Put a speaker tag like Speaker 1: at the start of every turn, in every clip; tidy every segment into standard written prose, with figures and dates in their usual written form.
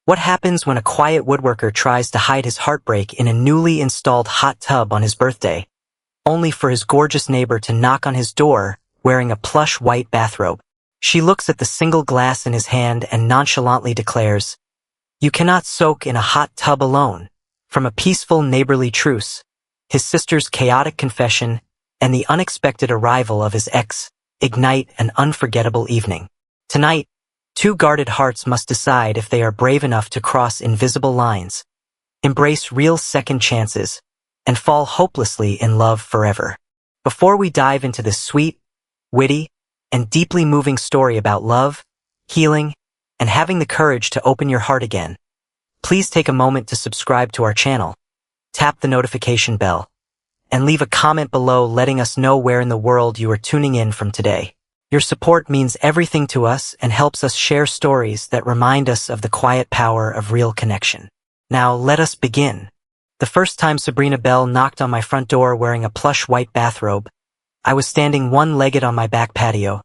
Speaker 1: What happens when a quiet woodworker tries to hide his heartbreak in a newly installed hot tub on his birthday, only for his gorgeous neighbor to knock on his door wearing a plush white bathrobe? She looks at the single glass in his hand and nonchalantly declares, "You cannot soak in a hot tub alone." From a peaceful neighborly truce, his sister's chaotic confession, and the unexpected arrival of his ex ignite an unforgettable evening. Tonight, two guarded hearts must decide if they are brave enough to cross invisible lines, embrace real second chances, and fall hopelessly in love forever. Before we dive into this sweet, witty, and deeply moving story about love, healing, and having the courage to open your heart again, please take a moment to subscribe to our channel, tap the notification bell, and leave a comment below letting us know where in the world you are tuning in from today. Your support means everything to us and helps us share stories that remind us of the quiet power of real connection. Now let us begin. The first time Sabrina Bell knocked on my front door wearing a plush white bathrobe, I was standing one-legged on my back patio,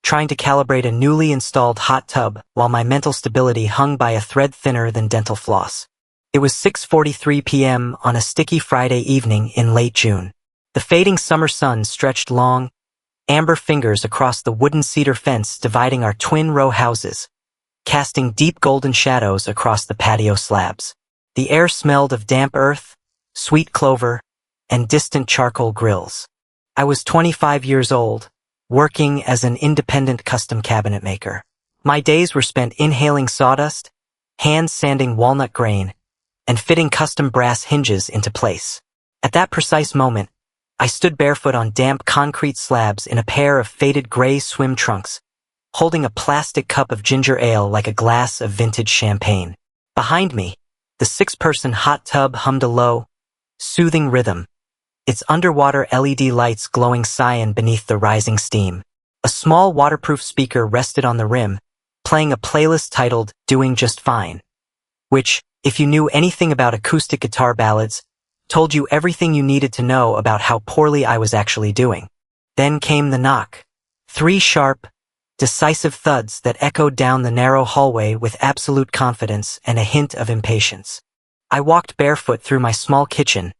Speaker 1: trying to calibrate a newly installed hot tub while my mental stability hung by a thread thinner than dental floss. It was 6:43 p.m. on a sticky Friday evening in late June. The fading summer sun stretched long, amber fingers across the wooden cedar fence dividing our twin-row houses, casting deep golden shadows across the patio slabs. The air smelled of damp earth, sweet clover, and distant charcoal grills. I was 25 years old, working as an independent custom cabinet maker. My days were spent inhaling sawdust, hand sanding walnut grain, and fitting custom brass hinges into place. At that precise moment, I stood barefoot on damp concrete slabs in a pair of faded gray swim trunks, holding a plastic cup of ginger ale like a glass of vintage champagne. Behind me, the six-person hot tub hummed a low, soothing rhythm, its underwater LED lights glowing cyan beneath the rising steam. A small waterproof speaker rested on the rim, playing a playlist titled "Doing Just Fine," which, if you knew anything about acoustic guitar ballads, told you everything you needed to know about how poorly I was actually doing. Then came the knock. 3 sharp, decisive thuds that echoed down the narrow hallway with absolute confidence and a hint of impatience. I walked barefoot through my small kitchen,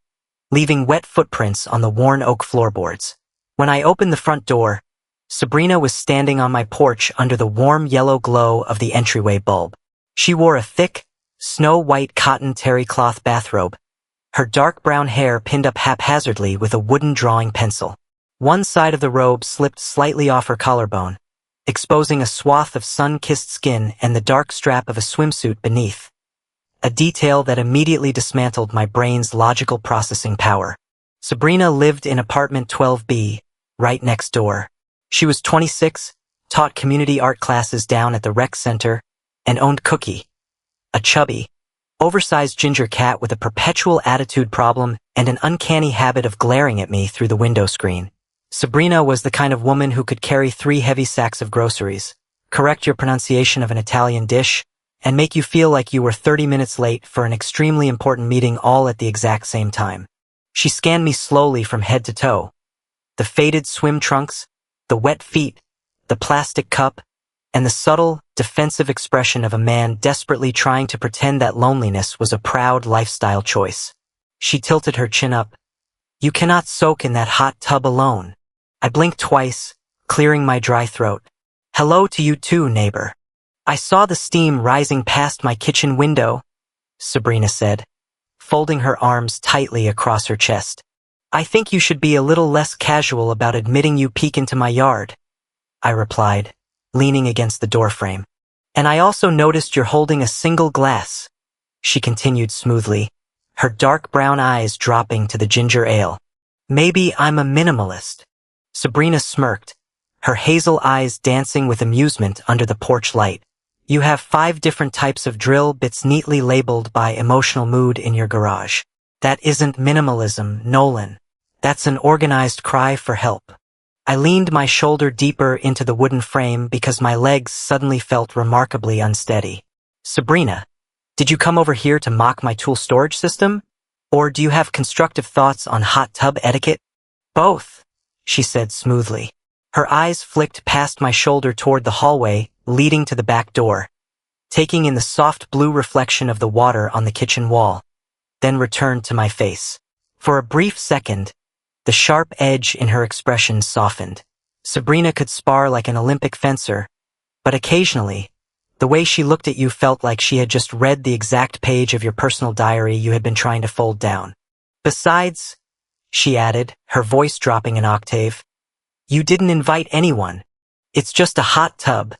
Speaker 1: leaving wet footprints on the worn oak floorboards. When I opened the front door, Sabrina was standing on my porch under the warm yellow glow of the entryway bulb. She wore a thick, snow-white cotton terry cloth bathrobe, her dark brown hair pinned up haphazardly with a wooden drawing pencil. One side of the robe slipped slightly off her collarbone, exposing a swath of sun-kissed skin and the dark strap of a swimsuit beneath, a detail that immediately dismantled my brain's logical processing power. Sabrina lived in apartment 12B, right next door. She was 26, taught community art classes down at the rec center, and owned Cookie, a chubby, oversized ginger cat with a perpetual attitude problem and an uncanny habit of glaring at me through the window screen. Sabrina was the kind of woman who could carry 3 heavy sacks of groceries, correct your pronunciation of an Italian dish, and make you feel like you were 30 minutes late for an extremely important meeting all at the exact same time. She scanned me slowly from head to toe. The faded swim trunks, the wet feet, the plastic cup, and the subtle, defensive expression of a man desperately trying to pretend that loneliness was a proud lifestyle choice. She tilted her chin up. "You cannot soak in that hot tub alone." I blinked twice, clearing my dry throat. "Hello to you too, neighbor. I saw the steam rising past my kitchen window," Sabrina said, folding her arms tightly across her chest. "I think you should be a little less casual about admitting you peek into my yard," I replied, leaning against the doorframe. "And I also noticed you're holding a single glass," she continued smoothly, her dark brown eyes dropping to the ginger ale. "Maybe I'm a minimalist." Sabrina smirked, her hazel eyes dancing with amusement under the porch light. "You have 5 different types of drill bits neatly labeled by emotional mood in your garage. That isn't minimalism, Nolan. That's an organized cry for help." I leaned my shoulder deeper into the wooden frame because my legs suddenly felt remarkably unsteady. "Sabrina, did you come over here to mock my tool storage system? Or do you have constructive thoughts on hot tub etiquette?" "Both," she said smoothly. Her eyes flicked past my shoulder toward the hallway leading to the back door. taking in the soft blue reflection of the water on the kitchen wall, then returned to my face. For a brief second, the sharp edge in her expression softened. Sabrina could spar like an Olympic fencer, but occasionally, the way she looked at you felt like she had just read the exact page of your personal diary you had been trying to fold down. Besides, she added, her voice dropping an octave, you didn't invite anyone. It's just a hot tub,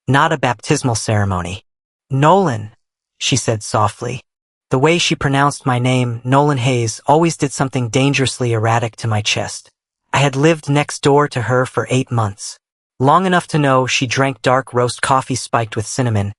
Speaker 1: not a baptismal ceremony. Nolan, she said softly. The way she pronounced my name, Nolan Hayes, always did something dangerously erratic to my chest. I had lived next door to her for 8 months. Long enough to know she drank dark roast coffee spiked with cinnamon,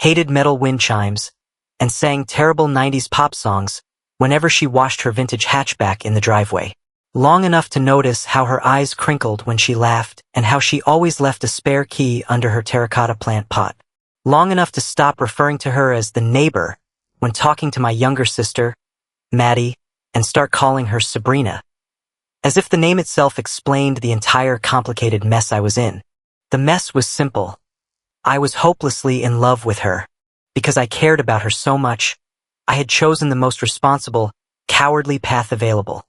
Speaker 1: hated metal wind chimes, and sang terrible 90s pop songs whenever she washed her vintage hatchback in the driveway. Long enough to notice how her eyes crinkled when she laughed and how she always left a spare key under her terracotta plant pot. Long enough to stop referring to her as the neighbor when talking to my younger sister, Maddie, and start calling her Sabrina. As if the name itself explained the entire complicated mess I was in. The mess was simple. I was hopelessly in love with her. Because I cared about her so much, I had chosen the most responsible, cowardly path available.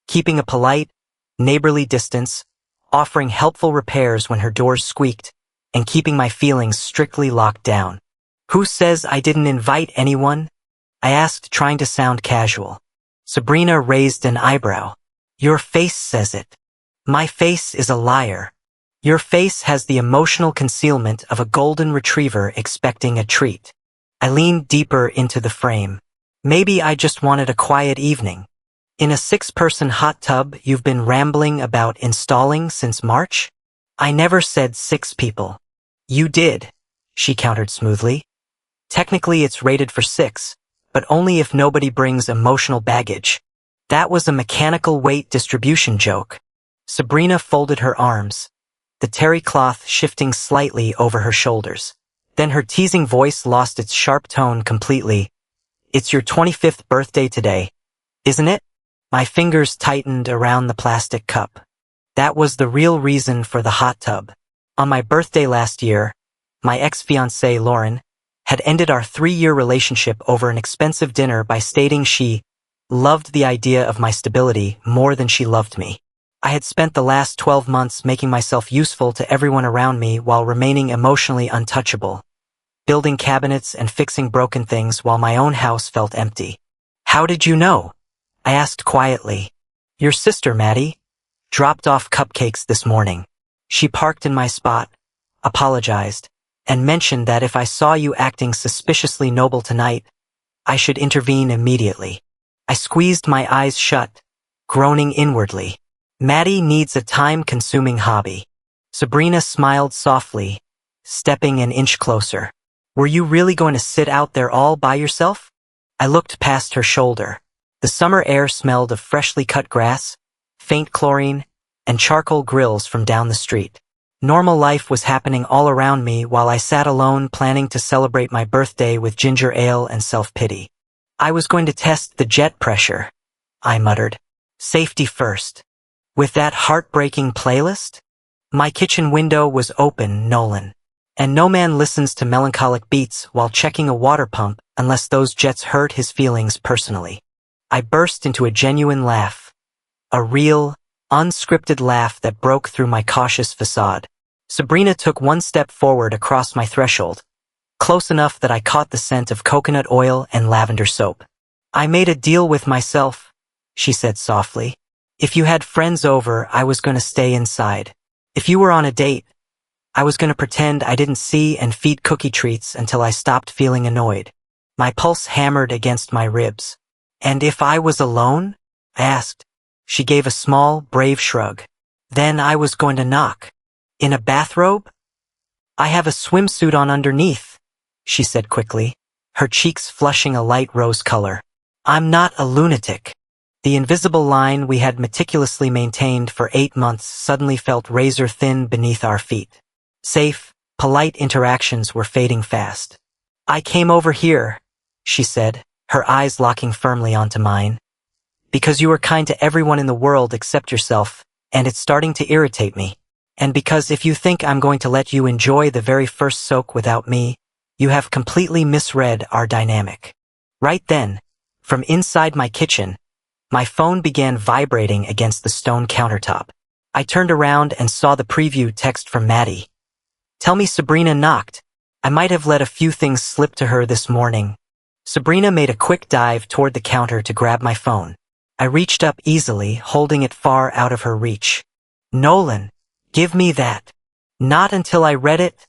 Speaker 1: Keeping a polite, neighborly distance, offering helpful repairs when her doors squeaked, and keeping my feelings strictly locked down. Who says I didn't invite anyone? I asked, trying to sound casual. Sabrina raised an eyebrow. Your face says it. My face is a liar. Your face has the emotional concealment of a golden retriever expecting a treat. I leaned deeper into the frame. Maybe I just wanted a quiet evening. In a 6-person hot tub you've been rambling about installing since March? I never said 6 people. You did, she countered smoothly. Technically it's rated for 6, but only if nobody brings emotional baggage. That was a mechanical weight distribution joke. Sabrina folded her arms, the terry cloth shifting slightly over her shoulders. Then her teasing voice lost its sharp tone completely. It's your 25th birthday today, isn't it? My fingers tightened around the plastic cup. That was the real reason for the hot tub. On my birthday last year, my ex-fiancée Lauren had ended our 3-year relationship over an expensive dinner by stating she loved the idea of my stability more than she loved me. I had spent the last 12 months making myself useful to everyone around me while remaining emotionally untouchable, building cabinets and fixing broken things while my own house felt empty. How did you know? I asked quietly. Your sister, Maddie, dropped off cupcakes this morning. She parked in my spot, apologized, and mentioned that if I saw you acting suspiciously noble tonight, I should intervene immediately. I squeezed my eyes shut, groaning inwardly. Maddie needs a time-consuming hobby. Sabrina smiled softly, stepping an inch closer. Were you really going to sit out there all by yourself? I looked past her shoulder. The summer air smelled of freshly cut grass, faint chlorine, and charcoal grills from down the street. Normal life was happening all around me while I sat alone planning to celebrate my birthday with ginger ale and self-pity. I was going to test the jet pressure, I muttered. Safety first. With that heartbreaking playlist? My kitchen window was open, Nolan. And no man listens to melancholic beats while checking a water pump unless those jets hurt his feelings personally. I burst into a genuine laugh. A real, unscripted laugh that broke through my cautious facade. Sabrina took one step forward across my threshold, close enough that I caught the scent of coconut oil and lavender soap. I made a deal with myself, she said softly. If you had friends over, I was going to stay inside. If you were on a date, I was going to pretend I didn't see and feed cookie treats until I stopped feeling annoyed. My pulse hammered against my ribs. And if I was alone? I asked. She gave a small, brave shrug. Then I was going to knock. In a bathrobe? I have a swimsuit on underneath, she said quickly, her cheeks flushing a light rose color. I'm not a lunatic. The invisible line we had meticulously maintained for 8 months suddenly felt razor-thin beneath our feet. Safe, polite interactions were fading fast. I came over here, she said, her eyes locking firmly onto mine, because you were kind to everyone in the world except yourself, and it's starting to irritate me. And because if you think I'm going to let you enjoy the very first soak without me, You have completely misread our dynamic. Right then, from inside my kitchen, my phone began vibrating against the stone countertop. I turned around and saw the preview text from Maddie. Tell me Sabrina knocked. I might have let a few things slip to her this morning. Sabrina made a quick dive toward the counter to grab my phone. I reached up easily, holding it far out of her reach. Nolan, give me that. Not until I read it,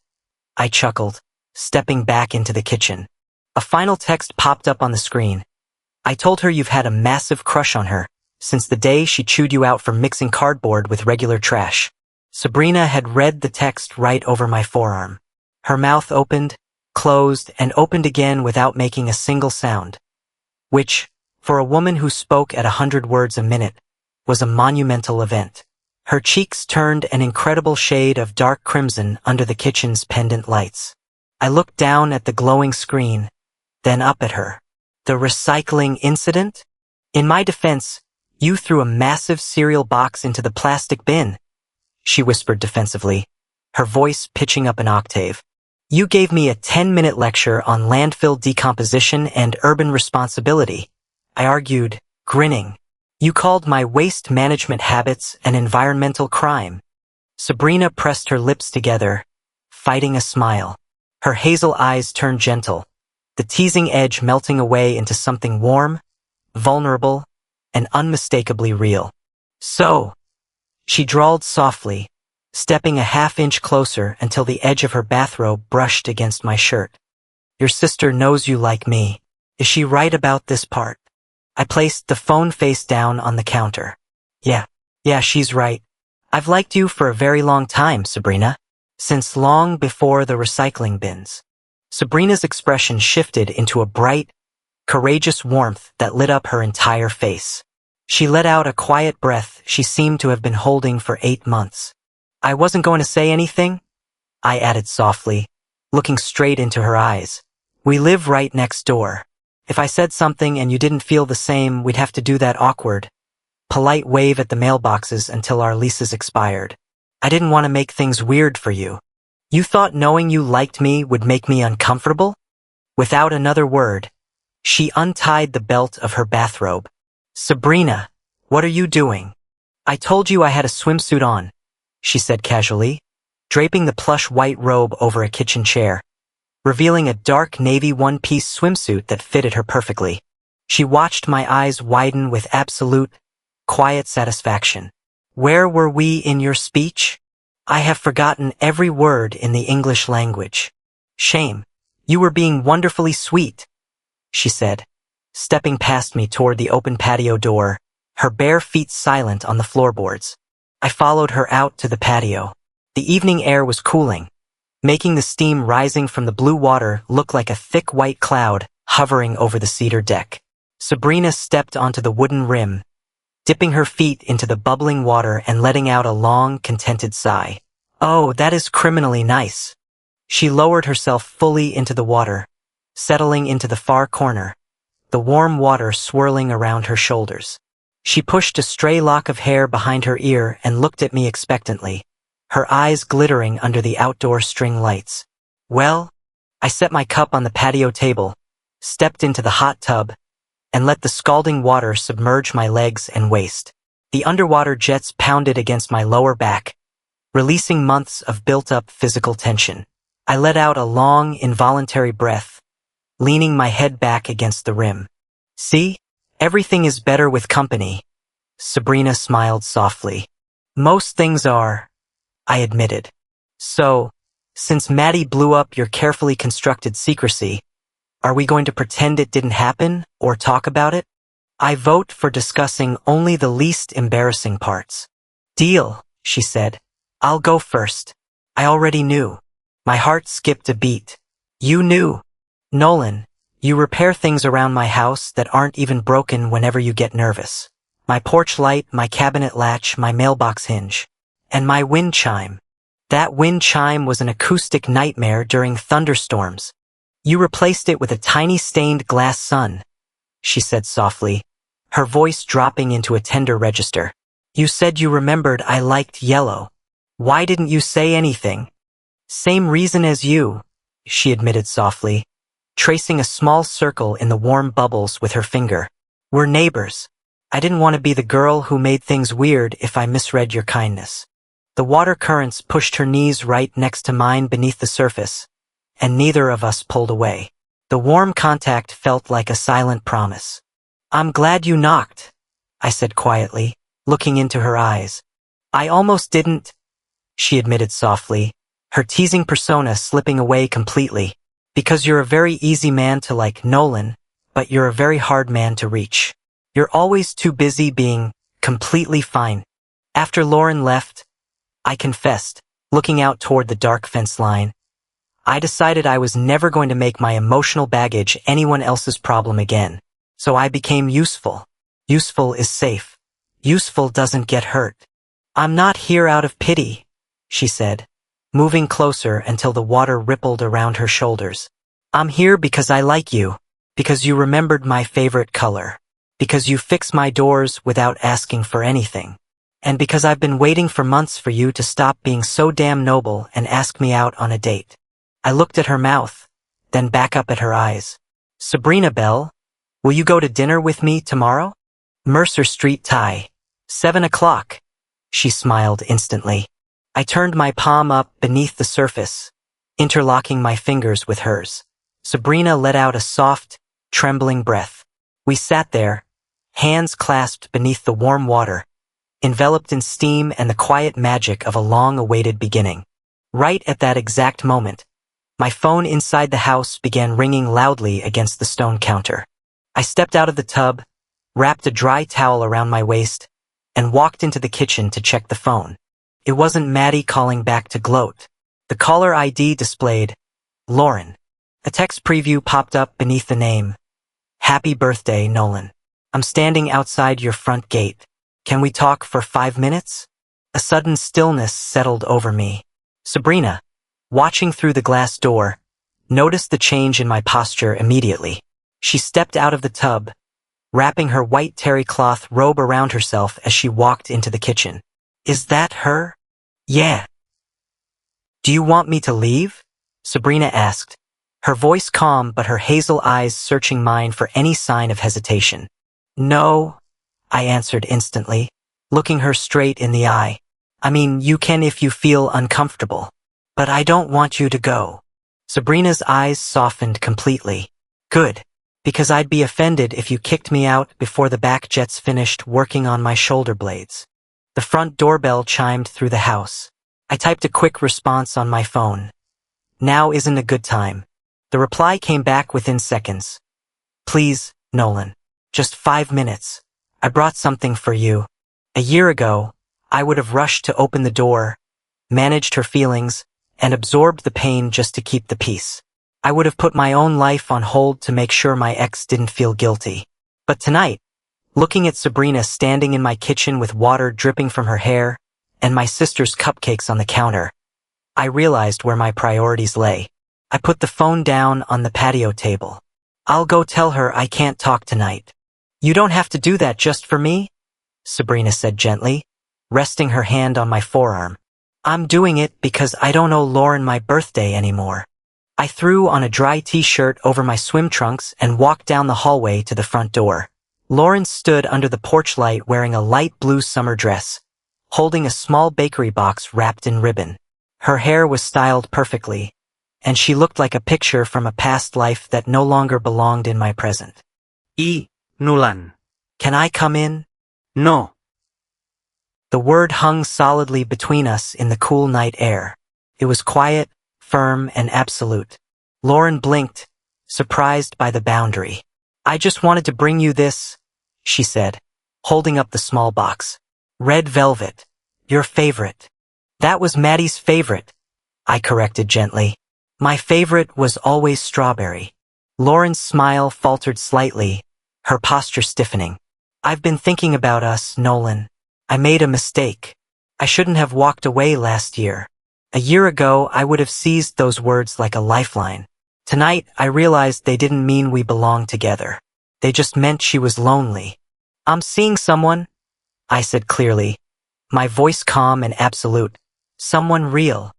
Speaker 1: I chuckled, stepping back into the kitchen. A final text popped up on the screen. I told her you've had a massive crush on her, since the day she chewed you out for mixing cardboard with regular trash. Sabrina had read the text right over my forearm. Her mouth opened, closed, and opened again without making a single sound. Which, for a woman who spoke at 100 words a minute, was a monumental event. Her cheeks turned an incredible shade of dark crimson under the kitchen's pendant lights. I looked down at the glowing screen, then up at her. The recycling incident? In my defense, you threw a massive cereal box into the plastic bin, she whispered defensively, her voice pitching up an octave. You gave me a 10-minute lecture on landfill decomposition and urban responsibility, I argued, grinning. You called my waste management habits an environmental crime. Sabrina pressed her lips together, fighting a smile. Her hazel eyes turned gentle, the teasing edge melting away into something warm, vulnerable, and unmistakably real. So, she drawled softly, stepping a half-inch closer until the edge of her bathrobe brushed against my shirt. Your sister knows you like me. Is she right about this part? I placed the phone face down on the counter. Yeah, she's right. I've liked you for a very long time, Sabrina. Since long before the recycling bins. Sabrina's expression shifted into a bright, courageous warmth that lit up her entire face. She let out a quiet breath she seemed to have been holding for 8 months. I wasn't going to say anything, I added softly, looking straight into her eyes. We live right next door. If I said something and you didn't feel the same, we'd have to do that awkward, polite wave at the mailboxes until our leases expired. I didn't want to make things weird for you. You thought knowing you liked me would make me uncomfortable? Without another word, she untied the belt of her bathrobe. Sabrina, what are you doing? I told you I had a swimsuit on, she said casually, draping the plush white robe over a kitchen chair, revealing a dark navy one-piece swimsuit that fitted her perfectly. She watched my eyes widen with absolute, quiet satisfaction. Where were we in your speech? I have forgotten every word in the English language. Shame. You were being wonderfully sweet, she said, stepping past me toward the open patio door, her bare feet silent on the floorboards. I followed her out to the patio. The evening air was cooling, making the steam rising from the blue water look like a thick white cloud hovering over the cedar deck. Sabrina stepped onto the wooden rim, dipping her feet into the bubbling water and letting out a long, contented sigh. Oh, that is criminally nice. She lowered herself fully into the water, settling into the far corner, the warm water swirling around her shoulders. She pushed a stray lock of hair behind her ear and looked at me expectantly, her eyes glittering under the outdoor string lights. Well, I set my cup on the patio table, stepped into the hot tub, and let the scalding water submerge my legs and waist. The underwater jets pounded against my lower back, releasing months of built-up physical tension. I let out a long, involuntary breath, leaning my head back against the rim. See? Everything is better with company. Sabrina smiled softly. Most things are, I admitted. So, since Maddie blew up your carefully constructed secrecy, are we going to pretend it didn't happen or talk about it? I vote for discussing only the least embarrassing parts. Deal, she said. I'll go first. I already knew. My heart skipped a beat. You knew. Nolan, you repair things around my house that aren't even broken whenever you get nervous. My porch light, my cabinet latch, my mailbox hinge. And my wind chime. That wind chime was an acoustic nightmare during thunderstorms. You replaced it with a tiny stained glass sun, she said softly, her voice dropping into a tender register. You said you remembered I liked yellow. Why didn't you say anything? Same reason as you, she admitted softly, tracing a small circle in the warm bubbles with her finger. We're neighbors. I didn't want to be the girl who made things weird if I misread your kindness. The water currents pushed her knees right next to mine beneath the surface, and neither of us pulled away. The warm contact felt like a silent promise. I'm glad you knocked, I said quietly, looking into her eyes. I almost didn't, she admitted softly, her teasing persona slipping away completely. Because you're a very easy man to like, Nolan, but you're a very hard man to reach. You're always too busy being completely fine. After Lauren left, I confessed, looking out toward the dark fence line. I decided I was never going to make my emotional baggage anyone else's problem again. So I became useful. Useful is safe. Useful doesn't get hurt. I'm not here out of pity, she said, moving closer until the water rippled around her shoulders. I'm here because I like you, because you remembered my favorite color, because you fix my doors without asking for anything, and because I've been waiting for months for you to stop being so damn noble and ask me out on a date. I looked at her mouth, then back up at her eyes. Sabrina Bell, will you go to dinner with me tomorrow? Mercer Street Thai. 7 o'clock. She smiled instantly. I turned my palm up beneath the surface, interlocking my fingers with hers. Sabrina let out a soft, trembling breath. We sat there, hands clasped beneath the warm water, enveloped in steam and the quiet magic of a long-awaited beginning. Right at that exact moment, my phone inside the house began ringing loudly against the stone counter. I stepped out of the tub, wrapped a dry towel around my waist, and walked into the kitchen to check the phone. It wasn't Maddie calling back to gloat. The caller ID displayed, Lauren. A text preview popped up beneath the name. Happy birthday, Nolan. I'm standing outside your front gate. Can we talk for 5 minutes? A sudden stillness settled over me. Sabrina, watching through the glass door, noticed the change in my posture immediately. She stepped out of the tub, wrapping her white terry cloth robe around herself as she walked into the kitchen. Is that her? Yeah. Do you want me to leave? Sabrina asked, her voice calm but her hazel eyes searching mine for any sign of hesitation. No, I answered instantly, looking her straight in the eye. I mean, you can if you feel uncomfortable. But I don't want you to go. Sabrina's eyes softened completely. Good. Because I'd be offended if you kicked me out before the back jets finished working on my shoulder blades. The front doorbell chimed through the house. I typed a quick response on my phone. Now isn't a good time. The reply came back within seconds. Please, Nolan. Just 5 minutes. I brought something for you. A year ago, I would have rushed to open the door, managed her feelings, and absorbed the pain just to keep the peace. I would have put my own life on hold to make sure my ex didn't feel guilty. But tonight, looking at Sabrina standing in my kitchen with water dripping from her hair and my sister's cupcakes on the counter, I realized where my priorities lay. I put the phone down on the patio table. I'll go tell her I can't talk tonight. You don't have to do that just for me, Sabrina said gently, resting her hand on my forearm. I'm doing it because I don't owe Lauren my birthday anymore. I threw on a dry t-shirt over my swim trunks and walked down the hallway to the front door. Lauren stood under the porch light wearing a light blue summer dress, holding a small bakery box wrapped in ribbon. Her hair was styled perfectly, and she looked like a picture from a past life that no longer belonged in my present.
Speaker 2: Nolan.
Speaker 1: Can I come in?
Speaker 2: No.
Speaker 1: The word hung solidly between us in the cool night air. It was quiet, firm, and absolute. Lauren blinked, surprised by the boundary. I just wanted to bring you this, she said, holding up the small box. Red velvet. Your favorite. That was Maddie's favorite, I corrected gently. My favorite was always strawberry. Lauren's smile faltered slightly, her posture stiffening. I've been thinking about us, Nolan. I made a mistake. I shouldn't have walked away last year. A year ago, I would have seized those words like a lifeline. Tonight, I realized they didn't mean we belonged together. They just meant she was lonely. I'm seeing someone, I said clearly, my voice calm and absolute. Someone real.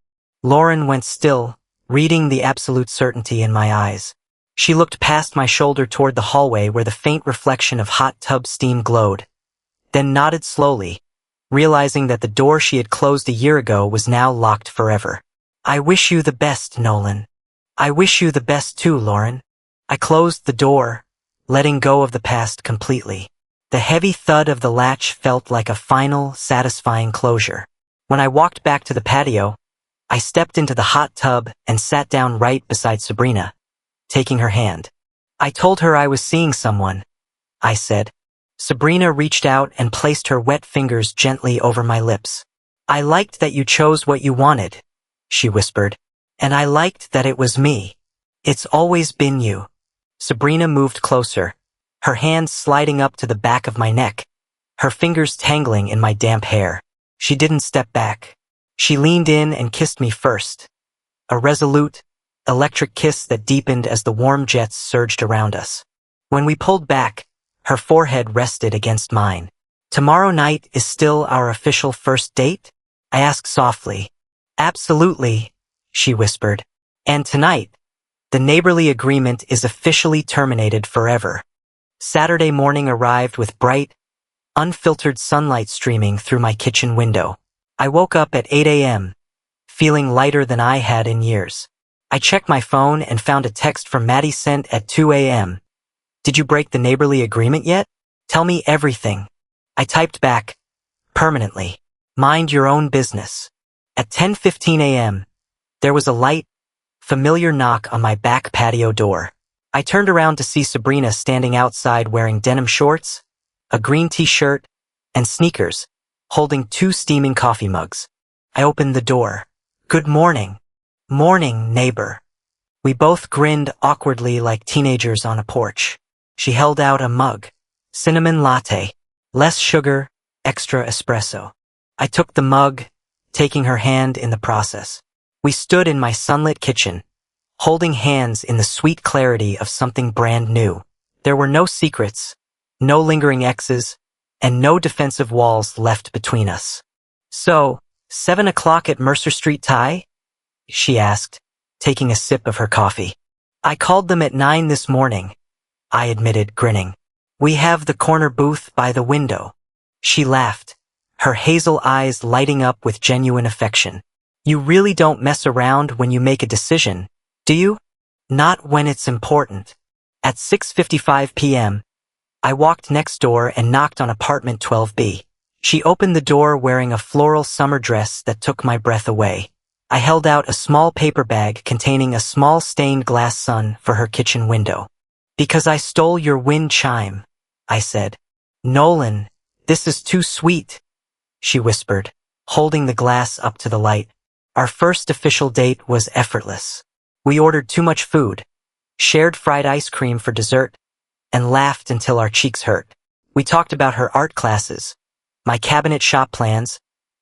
Speaker 1: Lauren went still, reading the absolute certainty in my eyes. She looked past my shoulder toward the hallway where the faint reflection of hot tub steam glowed, then nodded slowly, realizing that the door she had closed a year ago was now locked forever. I wish you the best, Nolan. I wish you the best too, Lauren. I closed the door, letting go of the past completely. The heavy thud of the latch felt like a final, satisfying closure. When I walked back to the patio, I stepped into the hot tub and sat down right beside Sabrina, taking her hand. I told her I was seeing someone, I said. Sabrina reached out and placed her wet fingers gently over my lips. I liked that you chose what you wanted, she whispered, and I liked that it was me. It's always been you. Sabrina moved closer, her hands sliding up to the back of my neck, her fingers tangling in my damp hair. She didn't step back. She leaned in and kissed me first. A resolute, electric kiss that deepened as the warm jets surged around us. When we pulled back, her forehead rested against mine. Tomorrow night is still our official first date? I asked softly. Absolutely, she whispered. And tonight, the neighborly agreement is officially terminated forever. Saturday morning arrived with bright, unfiltered sunlight streaming through my kitchen window. I woke up at 8 a.m., feeling lighter than I had in years. I checked my phone and found a text from Maddie sent at 2 a.m. Did you break the neighborly agreement yet? Tell me everything. I typed back, permanently. Mind your own business. At 10:15 a.m., there was a light, familiar knock on my back patio door. I turned around to see Sabrina standing outside wearing denim shorts, a green t-shirt, and sneakers, holding 2 steaming coffee mugs. I opened the door. Good morning. Morning, neighbor. We both grinned awkwardly like teenagers on a porch. She held out a mug. Cinnamon latte. Less sugar, extra espresso. I took the mug, taking her hand in the process. We stood in my sunlit kitchen, holding hands in the sweet clarity of something brand new. There were no secrets, no lingering exes, and no defensive walls left between us. So, 7 o'clock at Mercer Street Thai? She asked, taking a sip of her coffee. I called them at 9 this morning, I admitted, grinning. We have the corner booth by the window. She laughed, her hazel eyes lighting up with genuine affection. You really don't mess around when you make a decision, do you? Not when it's important. At 6:55 p.m., I walked next door and knocked on apartment 12B. She opened the door wearing a floral summer dress that took my breath away. I held out a small paper bag containing a small stained glass sun for her kitchen window. Because I stole your wind chime, I said. Nolan, this is too sweet, she whispered, holding the glass up to the light. Our first official date was effortless. We ordered too much food, shared fried ice cream for dessert, and laughed until our cheeks hurt. We talked about her art classes, my cabinet shop plans,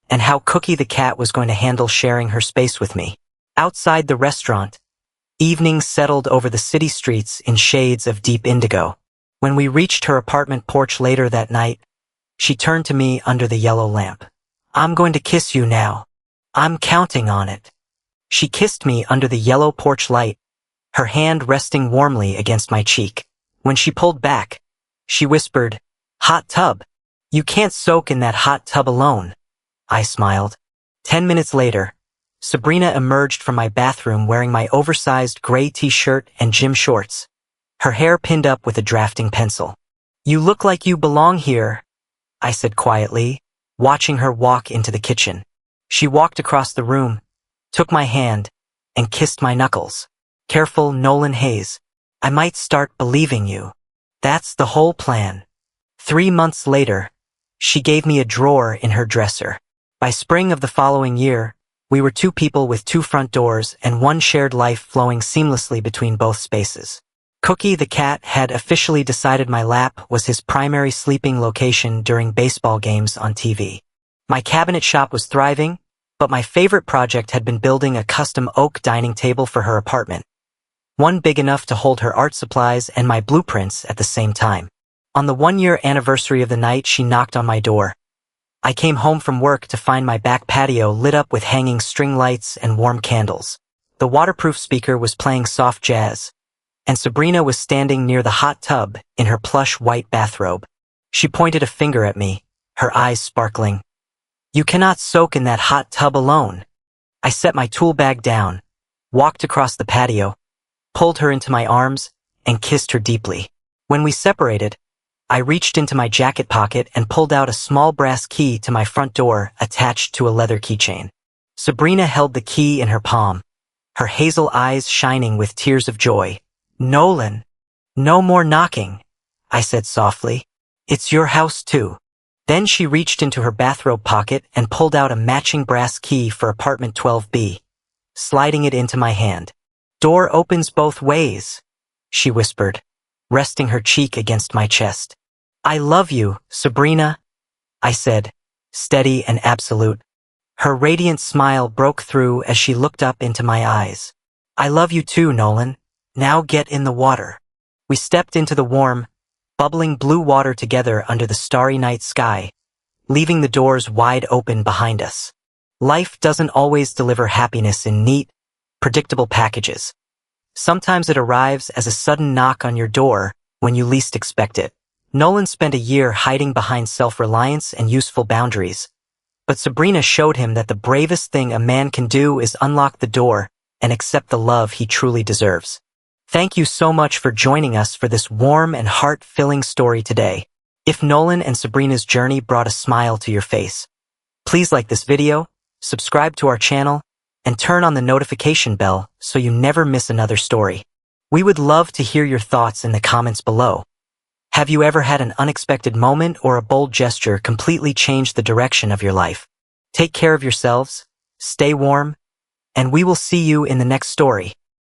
Speaker 1: and how Cookie the cat was going to handle sharing her space with me. Outside the restaurant, evening settled over the city streets in shades of deep indigo. When we reached her apartment porch later that night, she turned to me under the yellow lamp. I'm going to kiss you now. I'm counting on it. She kissed me under the yellow porch light, her hand resting warmly against my cheek. When she pulled back, she whispered, Hot tub. You can't soak in that hot tub alone. I smiled. 10 minutes later, Sabrina emerged from my bathroom wearing my oversized gray t-shirt and gym shorts, her hair pinned up with a drafting pencil. You look like you belong here, I said quietly, watching her walk into the kitchen. She walked across the room, took my hand, and kissed my knuckles. Careful, Nolan Hayes. I might start believing you. That's the whole plan. 3 months later, she gave me a drawer in her dresser. By spring of the following year, we were 2 people with 2 front doors and 1 shared life flowing seamlessly between both spaces. Cookie the cat had officially decided my lap was his primary sleeping location during baseball games on TV. My cabinet shop was thriving, but my favorite project had been building a custom oak dining table for her apartment. One big enough to hold her art supplies and my blueprints at the same time. On the 1-year anniversary of the night she knocked on my door, I came home from work to find my back patio lit up with hanging string lights and warm candles. The waterproof speaker was playing soft jazz, and Sabrina was standing near the hot tub in her plush white bathrobe. She pointed a finger at me, her eyes sparkling. "You cannot soak in that hot tub alone." I set my tool bag down, walked across the patio, pulled her into my arms, and kissed her deeply. When we separated, I reached into my jacket pocket and pulled out a small brass key to my front door attached to a leather keychain. Sabrina held the key in her palm, her hazel eyes shining with tears of joy. "Nolan, no more knocking," I said softly. "It's your house too." Then she reached into her bathrobe pocket and pulled out a matching brass key for apartment 12B, sliding it into my hand. "Door opens both ways," she whispered, resting her cheek against my chest. "I love you, Sabrina," I said, steady and absolute. Her radiant smile broke through as she looked up into my eyes. "I love you too, Nolan. Now get in the water." We stepped into the warm, bubbling blue water together under the starry night sky, leaving the doors wide open behind us. Life doesn't always deliver happiness in neat, predictable packages. Sometimes it arrives as a sudden knock on your door when you least expect it. Nolan spent a year hiding behind self-reliance and useful boundaries, but Sabrina showed him that the bravest thing a man can do is unlock the door and accept the love he truly deserves. Thank you so much for joining us for this warm and heart-filling story today. If Nolan and Sabrina's journey brought a smile to your face, please like this video, subscribe to our channel, and turn on the notification bell so you never miss another story. We would love to hear your thoughts in the comments below. Have you ever had an unexpected moment or a bold gesture completely change the direction of your life? Take care of yourselves, stay warm, and we will see you in the next story.